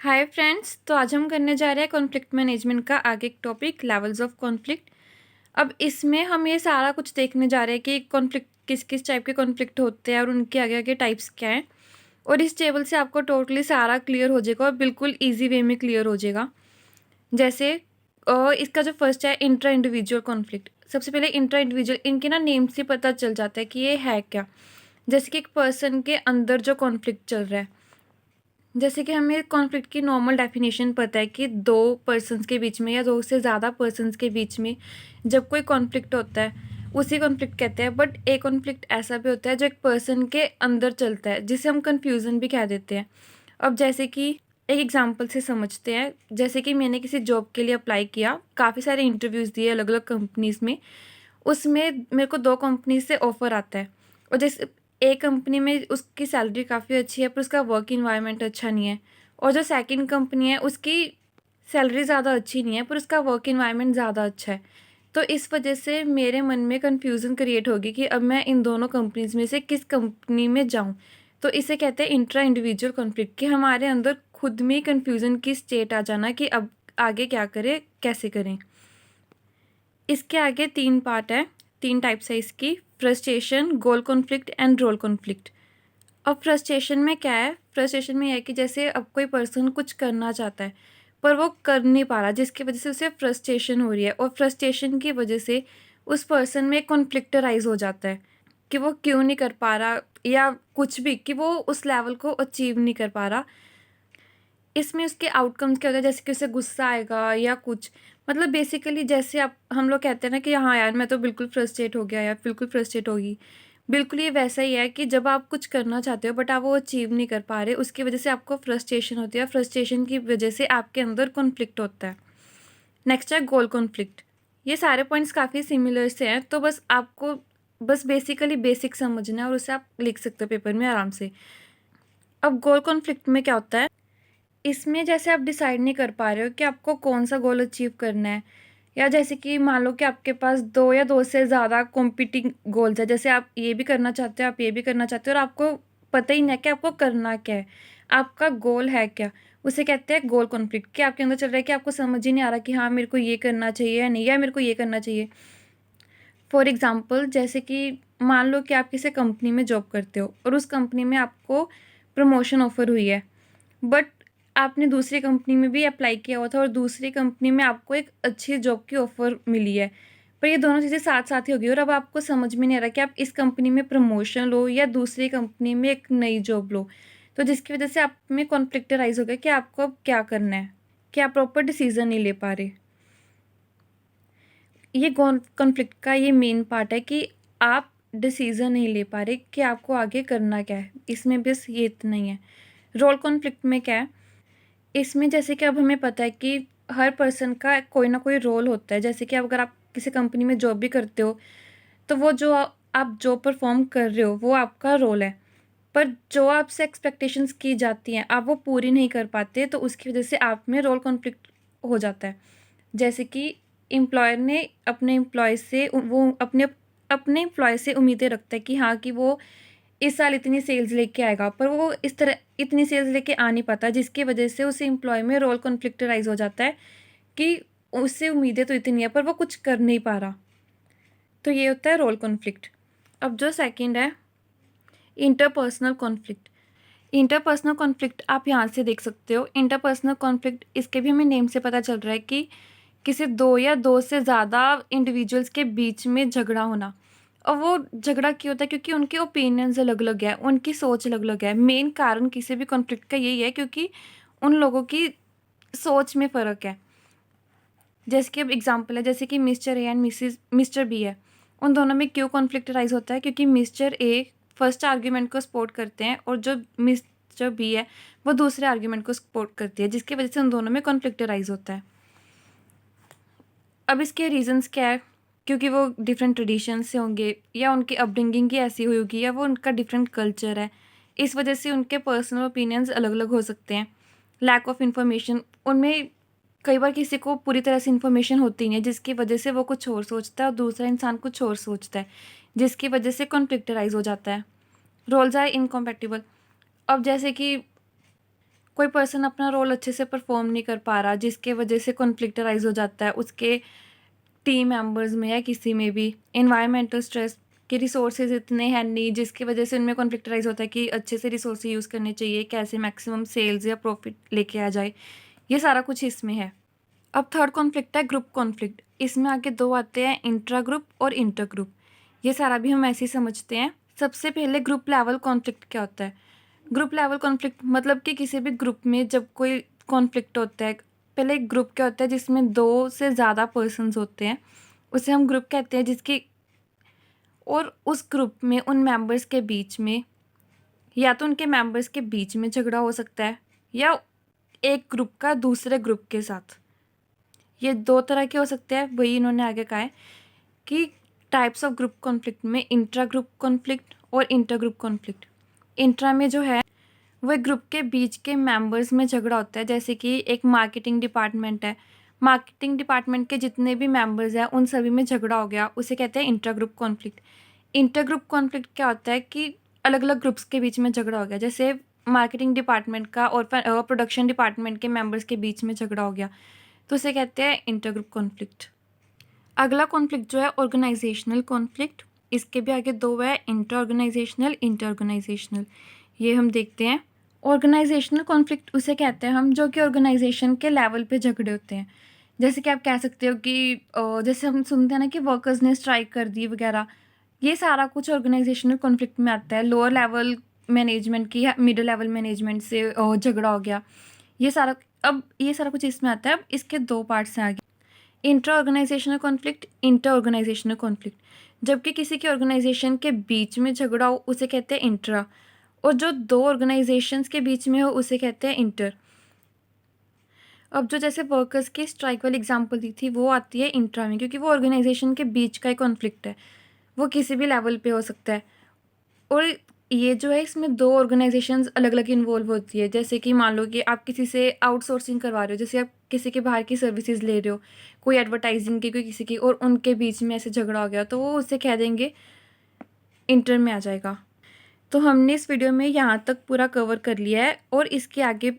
Hi friends, तो आज हम करने जा रहे हैं कॉन्फ्लिक्ट मैनेजमेंट का आगे एक टॉपिक लेवल्स ऑफ कॉन्फ्लिक्ट। अब इसमें हम ये सारा कुछ देखने जा रहे हैं कि कॉन्फ्लिक्ट किस किस टाइप के कॉन्फ्लिक्ट होते हैं और उनके आगे आगे टाइप्स क्या हैं। और इस टेबल से आपको टोटली सारा क्लियर हो जाएगा और बिल्कुल ईजी वे में क्लियर हो जाएगा। जैसे इसका जो फर्स्ट है इंट्रा इंडिविजुअल कॉन्फ्लिक्ट। सबसे पहले इंट्रा इंडिविजुअल, इनके ना नेम से पता चल जाता है कि ये है क्या। जैसे कि एक पर्सन के अंदर जो कॉन्फ्लिक्ट चल रहा है, जैसे कि हमें कॉन्फ्लिक्ट की नॉर्मल डेफिनेशन पता है कि दो पर्सन्स के बीच में या दो से ज़्यादा पर्सन्स के बीच में जब कोई कॉन्फ्लिक्ट होता है उसी कॉन्फ्लिक्ट कहते हैं। बट एक कॉन्फ्लिक्ट ऐसा भी होता है जो एक पर्सन के अंदर चलता है, जिसे हम कन्फ्यूज़न भी कह देते हैं। अब जैसे कि एक एग्जांपल से समझते हैं। जैसे कि मैंने किसी जॉब के लिए अप्लाई किया, काफ़ी सारे इंटरव्यूज़ दिए अलग अलग कंपनीज़ में। उसमें मेरे को दो कंपनी से ऑफ़र आता है। और जैसे एक कंपनी में उसकी सैलरी काफ़ी अच्छी है पर उसका वर्क इन्वायरमेंट अच्छा नहीं है। और जो सेकंड कंपनी है उसकी सैलरी ज़्यादा अच्छी नहीं है पर उसका वर्क इन्वायरमेंट ज़्यादा अच्छा है। तो इस वजह से मेरे मन में कन्फ्यूज़न क्रिएट होगी कि अब मैं इन दोनों कंपनीज़ में से किस कंपनी में जाऊँ। तो इसे कहते हैं इंट्रा इंडिविजुअल कॉन्फ्लिक्ट, कि हमारे अंदर खुद में ही कन्फ्यूज़न की स्टेट आ जाना कि अब आगे क्या करें, कैसे करें। इसके आगे 3 पार्ट है, 3 टाइप्स है इसकी: frustration, goal conflict and role conflict. अब फ्रस्ट्रेशन में क्या है? फ्रस्ट्रेशन में ये है कि जैसे अब कोई पर्सन कुछ करना चाहता है, पर वो कर नहीं पा रहा, जिसकी वजह से उसे फ्रस्ट्रेशन हो रही है। और फ्रस्ट्रेशन की वजह से उस पर्सन में कॉन्फ्लिक्ट राइज़ हो जाता है कि वो क्यों नहीं कर पा रहा, या कुछ भी, कि वो उस लेवल को अचीव नहीं कर पा रहा। इसमें उसके आउटकम्स क्या होता है, जैसे कि उसे गुस्सा आएगा या कुछ, मतलब बेसिकली जैसे आप हम लोग कहते हैं ना कि हाँ यार मैं तो बिल्कुल फ्रस्ट्रेट हो गया या बिल्कुल फ्रस्ट्रेट होगी। बिल्कुल ये वैसा ही है कि जब आप कुछ करना चाहते हो बट आप वो अचीव नहीं कर पा रहे, उसकी वजह से आपको फ्रस्ट्रेशन होती है। फ्रस्ट्रेशन की वजह से आपके अंदर कॉन्फ्लिक्ट होता है। नेक्स्ट है गोल कॉन्फ्लिक्ट। ये सारे पॉइंट्स काफ़ी सिमिलर से हैं, तो बस आपको बस बेसिकली बेसिक समझना है और उसे आप लिख सकते हो पेपर में आराम से। अब गोल कॉन्फ्लिक्ट में क्या होता है, इसमें जैसे आप डिसाइड नहीं कर पा रहे हो कि आपको कौन-सा गोल अचीव करना है, या जैसे कि मान लो कि आपके पास 2 या 2 से ज़्यादा कॉम्पीटिंग गोल्स हैं। जैसे आप ये भी करना चाहते हो, आप ये भी करना चाहते हो और आपको पता ही नहीं है कि आपको करना क्या है, आपका गोल है क्या? उसे कहते हैं गोल कॉन्फ्लिक्ट, कि आपके अंदर चल रहा है कि आपको समझ ही नहीं आ रहा कि हाँ, मेरे को ये करना चाहिए या नहीं, या मेरे को ये करना चाहिए। फॉर एग्ज़ाम्पल जैसे कि मान लो कि आप किसी कंपनी में जॉब करते हो और उस कंपनी में आपको प्रमोशन ऑफ़र हुई है। बट आपने दूसरी कंपनी में भी अप्लाई किया हुआ था और दूसरी कंपनी में आपको एक अच्छी जॉब की ऑफ़र मिली है। पर ये दोनों चीज़ें साथ-साथ ही हो गई और अब आपको समझ में नहीं आ रहा कि आप इस कंपनी में प्रमोशन लो या दूसरी कंपनी में एक नई जॉब लो। तो जिसकी वज़ह से आप में कॉन्फ्लिक्ट राइज़ हो गया कि आपको अब क्या करना है, कि आप प्रॉपर डिसीज़न नहीं ले पा रहे। ये कॉन्फ्लिक्ट का ये मेन पार्ट है कि आप डिसीज़न नहीं ले पा रहे कि आपको आगे करना क्या है। इसमें बस ये इतना ही है। रोल कॉन्फ्लिक्ट में क्या है, इसमें जैसे कि अब हमें पता है कि हर पर्सन का कोई ना कोई रोल होता है। जैसे कि अब अगर आप किसी कंपनी में जॉब भी करते हो, तो वो जो आप जो परफ़ॉर्म कर रहे हो, वो आपका रोल है। पर जो आपसे एक्सपेक्टेशंस की जाती हैं, आप वो पूरी नहीं कर पाते, तो उसकी वज़ह से आप में रोल कॉन्फ्लिक्ट हो जाता है। जैसे कि एम्प्लॉयर ने अपने एम्प्लॉय से वो अपने अपने एम्प्लॉय से उम्मीदें रखता है कि हाँ, कि वो इस साल इतनी सेल्स लेके आएगा, पर वो इस तरह इतनी सेल्स लेके आ नहीं पाता, जिसकी वजह से उस एम्प्लॉय में रोल कॉन्फ्लिक्ट राइज़ हो जाता है कि उससे उम्मीदें तो इतनी है पर वो कुछ कर नहीं पा रहा। तो ये होता है रोल कॉन्फ्लिक्ट। अब जो सेकंड है इंटरपर्सनल कॉन्फ्लिक्ट। इंटरपर्सनल कॉन्फ्लिक्ट आप यहाँ से देख सकते हो। इंटरपर्सनल कॉन्फ्लिक्ट, इसके भी हमें नेम से पता चल रहा है कि किसी 2 या 2 से ज़्यादा इंडिविजुअल्स के बीच में झगड़ा होना। और वो झगड़ा क्यों होता है? क्योंकि उनके ओपिनियंस अलग-अलग है, उनकी सोच अलग-अलग है। मेन कारण किसी भी कॉन्फ्लिक्ट का यही है क्योंकि उन लोगों की सोच में फ़र्क है। जैसे कि अब एग्ज़ाम्पल है, जैसे कि mister A and mister B है। उन दोनों में क्यों कॉन्फ्लिक्ट राइज़ होता है? क्योंकि मिस्टर ए फर्स्ट आर्गुमेंट को सपोर्ट करते हैं और जो मिस्टर बी है, वो दूसरे आर्गुमेंट को सपोर्ट करती है, जिसकी वजह से उन दोनों में कॉन्फ्लिक्ट राइज़ होता है। अब इसके रीज़न्स क्या है? क्योंकि वो डिफरेंट ट्रेडिशन से होंगे, या उनकी अपब्रिंगिंग ही ऐसी हुई होगी, या वो उनका डिफरेंट कल्चर है। इस वजह से उनके पर्सनल ओपिनियंस अलग-अलग हो सकते हैं। लैक ऑफ इन्फॉर्मेशन, उनमें कई बार किसी को पूरी तरह से इन्फॉर्मेशन होती नहीं है, जिसकी वजह से वो कुछ और सोचता है और दूसरा इंसान कुछ और सोचता है, जिसकी वजह से कॉन्फ्लिक्ट राइज़ हो जाता है। Roles are incompatible. अब जैसे कि कोई पर्सन अपना रोल अच्छे से परफॉर्म नहीं कर पा रहा, जिसके वजह से कॉन्फ्लिक्ट अराइज हो जाता है उसके टीम मेंबर्स में या किसी में भी। एनवायरमेंटल स्ट्रेस के रिसोर्सेज इतने हैं नहीं, जिसकी वजह से उनमें कॉन्फ्लिक्ट अराइज होता है कि अच्छे से रिसोर्स यूज़ करने चाहिए, कैसे मैक्सिमम सेल्स या प्रॉफिट लेके आ जाए, ये सारा कुछ इसमें है। अब थर्ड कॉन्फ्लिक्ट है ग्रुप कॉन्फ्लिक्ट। इसमें आगे दो आते हैं, इंट्रा ग्रुप और इंटर ग्रुप। ये सारा भी हम ऐसे ही समझते हैं। सबसे पहले ग्रुप लेवल कॉन्फ्लिक्ट क्या होता है? ग्रुप लेवल कॉन्फ्लिक्ट मतलब कि किसी भी ग्रुप में जब कोई कॉन्फ्लिक्ट होता है, पहले एक ग्रुप क्या होता है जिसमें 2 से ज़्यादा पर्सन्स होते हैं, उसे हम ग्रुप कहते हैं। जिसकी और उस ग्रुप में उन मेंबर्स के बीच में या तो उनके मेंबर्स के बीच में झगड़ा हो सकता है या एक ग्रुप का दूसरे ग्रुप के साथ। ये 2 तरह के हो सकते हैं। वही इन्होंने आगे कहा है कि टाइप्स ऑफ ग्रुप कॉन्फ्लिक्ट में इंट्रा ग्रुप कॉन्फ्लिक्ट और इंटर ग्रुप कॉन्फ्लिक्ट। इंट्रा में जो है वो ग्रुप के बीच के मेंबर्स में झगड़ा होता है। जैसे कि एक मार्केटिंग डिपार्टमेंट है, मार्केटिंग डिपार्टमेंट के जितने भी मेंबर्स हैं उन सभी में झगड़ा हो गया, उसे कहते हैं inter group conflict. Inter group conflict क्या होता है कि अलग अलग ग्रुप्स के बीच में झगड़ा हो गया, जैसे मार्केटिंग डिपार्टमेंट का और प्रोडक्शन डिपार्टमेंट के मेंबर्स के बीच में झगड़ा हो गया, तो उसे कहते हैं इंटर ग्रुप कॉन्फ्लिक्ट। अगला कॉन्फ्लिक्ट जो है ऑर्गेनाइजेशनल कॉन्फ्लिक्ट। इसके भी आगे दो है, इंटर ऑर्गेनाइजेशनल, इंटर ऑर्गेनाइजेशनल। ये हम देखते हैं। ऑर्गेनाइजेशनल कॉन्फ्लिक्ट उसे कहते हैं हम जो कि ऑर्गेनाइजेशन के लेवल पे झगड़े होते हैं। जैसे कि आप कह सकते हो कि जैसे हम सुनते हैं ना कि वर्कर्स ने स्ट्राइक कर दी वगैरह, ये सारा कुछ ऑर्गेनाइजेशनल कॉन्फ्लिक्ट में आता है। लोअर लेवल मैनेजमेंट की या मिडिल लेवल मैनेजमेंट से झगड़ा हो गया, ये सारा। अब ये सारा कुछ इसमें आता है। अब इसके 2 पार्ट्स हैं आगे, intra organisational conflict, inter organisational conflict. जबकि किसी के ऑर्गेनाइजेशन के बीच में झगड़ा हो उसे कहते हैं इंट्रा, और जो 2 ऑर्गेनाइजेशंस के बीच में हो उसे कहते हैं इंटर। अब जो जैसे वर्कर्स की स्ट्राइक वाली एग्जांपल दी थी वो आती है इंट्रा में, क्योंकि वो ऑर्गेनाइजेशन के बीच का ही कॉन्फ्लिक्ट है, वो किसी भी लेवल पे हो सकता है। और ये जो है इसमें 2 ऑर्गेनाइजेशंस अलग अलग इन्वॉल्व होती है। जैसे कि मान लो कि आप किसी से आउटसोर्सिंग करवा रहे हो, जैसे आप किसी के बाहर की सर्विसेज ले रहे हो, कोई एडवर्टाइजिंग की, कोई किसी की, और उनके बीच में ऐसे झगड़ा हो गया, तो वो उससे कह देंगे इंटर में आ जाएगा। तो हमने इस वीडियो में यहाँ तक पूरा कवर कर लिया है, और इसके आगे